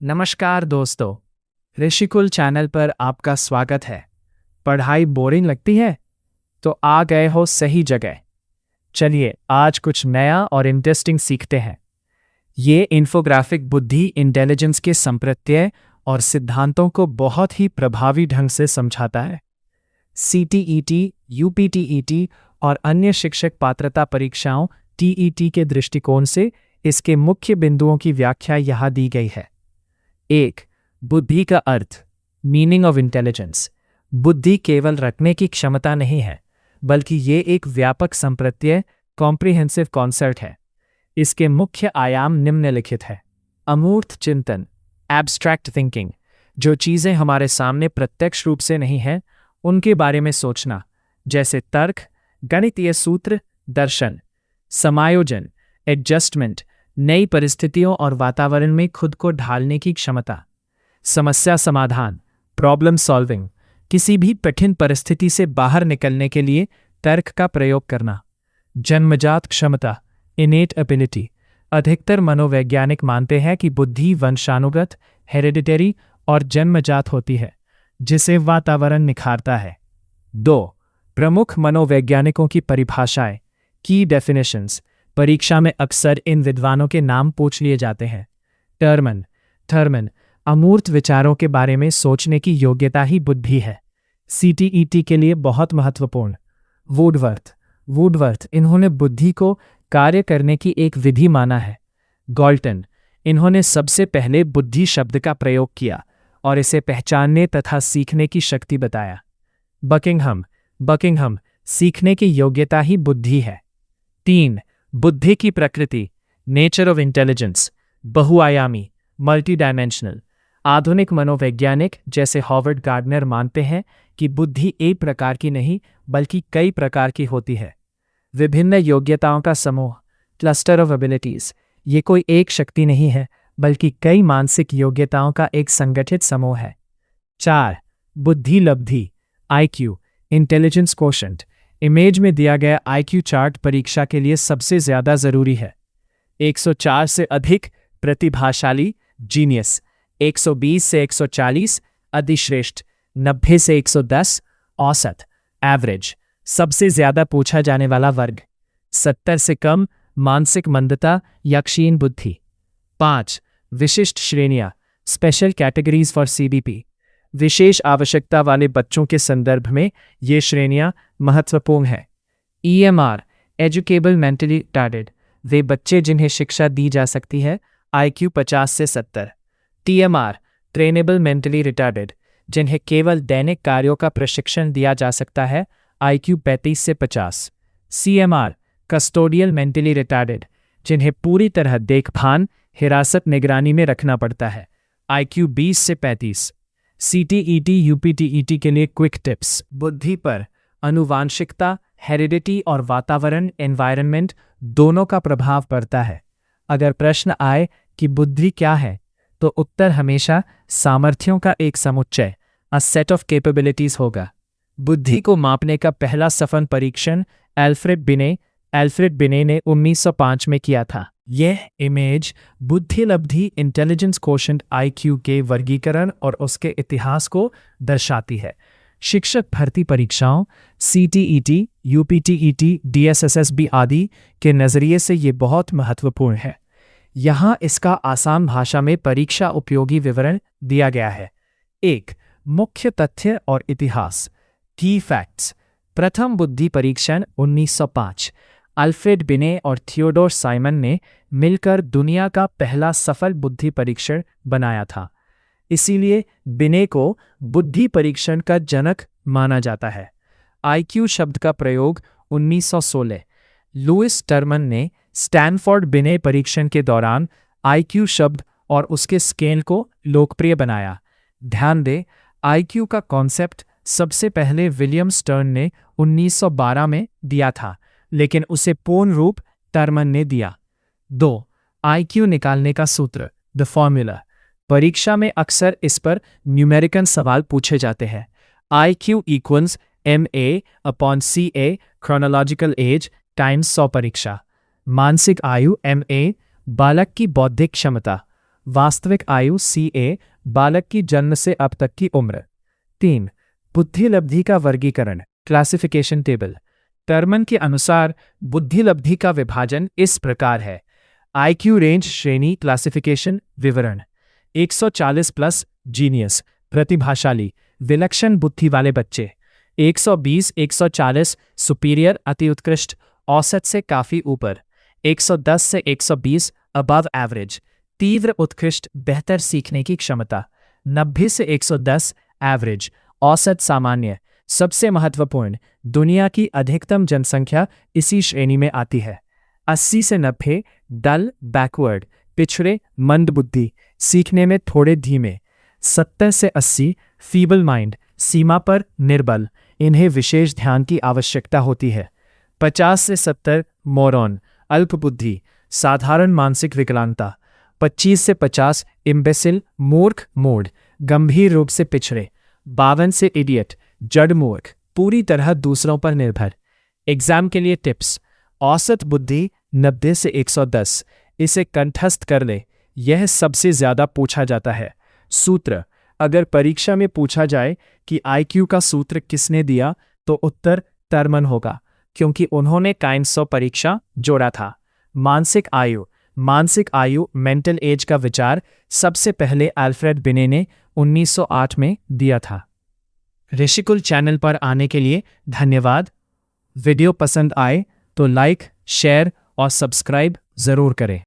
नमस्कार दोस्तों, ऋषिकुल चैनल पर आपका स्वागत है। पढ़ाई बोरिंग लगती है तो आ गए हो सही जगह। चलिए आज कुछ नया और इंटरेस्टिंग सीखते हैं। ये इन्फोग्राफिक बुद्धि इंटेलिजेंस के संप्रत्यय और सिद्धांतों को बहुत ही प्रभावी ढंग से समझाता है। CTET, UPTET और अन्य शिक्षक पात्रता परीक्षाओं TET के दृष्टिकोण से इसके मुख्य बिंदुओं की व्याख्या यहाँ दी गई है। 1. बुद्धि का अर्थ, मीनिंग ऑफ इंटेलिजेंस। बुद्धि केवल रखने की क्षमता नहीं है, बल्कि ये एक व्यापक संप्रत्यय कॉम्प्रिहेंसिव कॉन्सेप्ट है। इसके मुख्य आयाम निम्नलिखित है। अमूर्त चिंतन, एब्स्ट्रैक्ट थिंकिंग, जो चीज़ें हमारे सामने प्रत्यक्ष रूप से नहीं हैं उनके बारे में सोचना, जैसे तर्क, गणितीय सूत्र, दर्शन। समायोजन, एडजस्टमेंट, नई परिस्थितियों और वातावरण में खुद को ढालने की क्षमता। समस्या समाधान, प्रॉब्लम सॉल्विंग, किसी भी कठिन परिस्थिति से बाहर निकलने के लिए तर्क का प्रयोग करना। जन्मजात क्षमता, इनेट एबिलिटी, अधिकतर मनोवैज्ञानिक मानते हैं कि बुद्धि वंशानुगत, हेरिडिटरी और जन्मजात होती है, जिसे वातावरण निखारता है। 2. प्रमुख मनोवैज्ञानिकों की परिभाषाएं, की डेफिनेशंस। परीक्षा में अक्सर इन विद्वानों के नाम पूछ लिए जाते हैं। थर्मन, अमूर्त विचारों के बारे में सोचने की योग्यता ही बुद्धि है। CTET के लिए बहुत महत्वपूर्ण। वुडवर्थ, इन्होंने बुद्धि को कार्य करने की एक विधि माना है। गॉल्टन, इन्होंने सबसे पहले बुद्धि शब्द का प्रयोग किया और इसे पहचानने तथा सीखने की शक्ति बताया। बकिंघम, सीखने की योग्यता ही बुद्धि है। 3. बुद्धि की प्रकृति, नेचर ऑफ इंटेलिजेंस। बहुआयामी, मल्टी डायमेंशनल। आधुनिक मनोवैज्ञानिक जैसे हॉवर्ड गार्डनर मानते हैं कि बुद्धि एक प्रकार की नहीं बल्कि कई प्रकार की होती है। विभिन्न योग्यताओं का समूह, क्लस्टर ऑफ एबिलिटीज। ये कोई एक शक्ति नहीं है बल्कि कई मानसिक योग्यताओं का एक संगठित समूह है। 4. बुद्धि लब्धि, IQ, इंटेलिजेंस क्वोशंट। इमेज में दिया गया IQ चार्ट परीक्षा के लिए सबसे ज्यादा जरूरी है। 104 से अधिक प्रतिभाशाली, जीनियस। 120 से 140, अधिश्रेष्ठ। 90 से 110, औसत, एवरेज। सबसे ज्यादा पूछा जाने वाला वर्ग। 70 से कम, मानसिक मंदता या क्षीण बुद्धि। 5. विशिष्ट श्रेणियां, स्पेशल कैटेगरीज फॉर CBP। विशेष आवश्यकता वाले बच्चों के संदर्भ में ये श्रेणियां महत्वपूर्ण हैं। EMR, एजुकेबल मेंटली रिटार्डेड, वे बच्चे जिन्हें शिक्षा दी जा सकती है, IQ 50 से 70। TMR, ट्रेनेबल मेंटली रिटार्डेड, जिन्हें केवल दैनिक कार्यों का प्रशिक्षण दिया जा सकता है, IQ 35 से 50। CMR, कस्टोडियल मेंटली रिटार्डेड, जिन्हें पूरी तरह देखभाल, हिरासत निगरानी में रखना पड़ता है, IQ 20 से 35। CTET, UPTET के लिए क्विक टिप्स। बुद्धि पर अनुवांशिकता, हेरिडिटी और वातावरण, एनवायरनमेंट दोनों का प्रभाव पड़ता है। अगर प्रश्न आए कि बुद्धि क्या है, तो उत्तर हमेशा सामर्थ्यों का एक समुच्चय, अ सेट ऑफ कैपेबिलिटीज होगा। बुद्धि को मापने का पहला सफल परीक्षण एल्फ्रेड बिने ने 1905 में किया था। यह इमेज बुद्धि लब्धि इंटेलिजेंस क्वोशंट IQ के वर्गीकरण और उसके इतिहास को दर्शाती है। शिक्षक भर्ती परीक्षाओं CTET, UPTET, DSSSB आदि के नज़रिए से ये बहुत महत्वपूर्ण है। यहाँ इसका आसान भाषा में परीक्षा उपयोगी विवरण दिया गया है। 1. मुख्य तथ्य और इतिहास, की फैक्ट्स। प्रथम बुद्धि परीक्षण 1905 अल्फ्रेड बिने और थियोडोर साइमन ने मिलकर दुनिया का पहला सफल बुद्धि परीक्षण बनाया था। इसीलिए बिने को बुद्धि परीक्षण का जनक माना जाता है। IQ शब्द का प्रयोग 1916 लुइस टर्मन ने स्टैनफोर्ड बिने परीक्षण के दौरान IQ शब्द और उसके स्केल को लोकप्रिय बनाया। ध्यान दें, IQ का कॉन्सेप्ट सबसे पहले विलियम स्टर्न ने 1912 में दिया था, लेकिन उसे पूर्ण रूप टर्मन ने दिया। 2. IQ निकालने का सूत्र, द फॉर्मूला। परीक्षा में अक्सर इस पर न्यूमेरिकल सवाल पूछे जाते हैं। IQ equals MA/CA chronological age times 100 परीक्षा। मानसिक आयु MA, बालक की बौद्धिक क्षमता, वास्तविक आयु CA, बालक की जन्म से अब तक की उम्र। 3. बुद्धिलब्धि का वर्गीकरण, क्लासिफिकेशन टेबल। टर्मन के अनुसार बुद्धिलब्धि का विभाजन इस प्रकार है। IQ रेंज श्रेणी क्लासिफिकेशन विवरण। 140 प्लस जीनियस, प्रतिभाशाली, विलक्षण बुद्धि वाले बच्चे। 120-140 सुपीरियर, अति उत्कृष्ट, औसत से काफी ऊपर। 110 से 120 अबव एवरेज, तीव्र उत्कृष्ट, बेहतर सीखने की क्षमता। 90 से 110 एवरेज, औसत सामान्य। सबसे महत्वपूर्ण, दुनिया की अधिकतम जनसंख्या इसी श्रेणी में आती है। 80 से 90 डल, बैकवर्ड, पिछड़े, मंदबुद्धि, सीखने में थोड़े धीमे। 70 से 80 फीबल माइंड, सीमा पर निर्बल, इन्हें विशेष ध्यान की आवश्यकता होती है। 50 से 70 मोरॉन, अल्पबुद्धि, साधारण मानसिक विकलांगता। 25 से 50 इम्बेसिल, मूर्ख, मूड, गंभीर रूप से पिछड़े। 52 से इडियट, जड़ मूर्ख, पूरी तरह दूसरों पर निर्भर। एग्जाम के लिए टिप्स। औसत बुद्धि 90 से 110, इसे कंठस्थ कर ले, यह सबसे ज्यादा पूछा जाता है। सूत्र, अगर परीक्षा में पूछा जाए कि IQ का सूत्र किसने दिया तो उत्तर टर्मन होगा, क्योंकि उन्होंने काइंसो परीक्षा जोड़ा था। मानसिक आयु मेंटल एज का विचार सबसे पहले अल्फ्रेड बिने ने 1908 में दिया था। ऋषिकुल चैनल पर आने के लिए धन्यवाद। वीडियो पसंद आए तो लाइक, शेयर और सब्सक्राइब जरूर करें।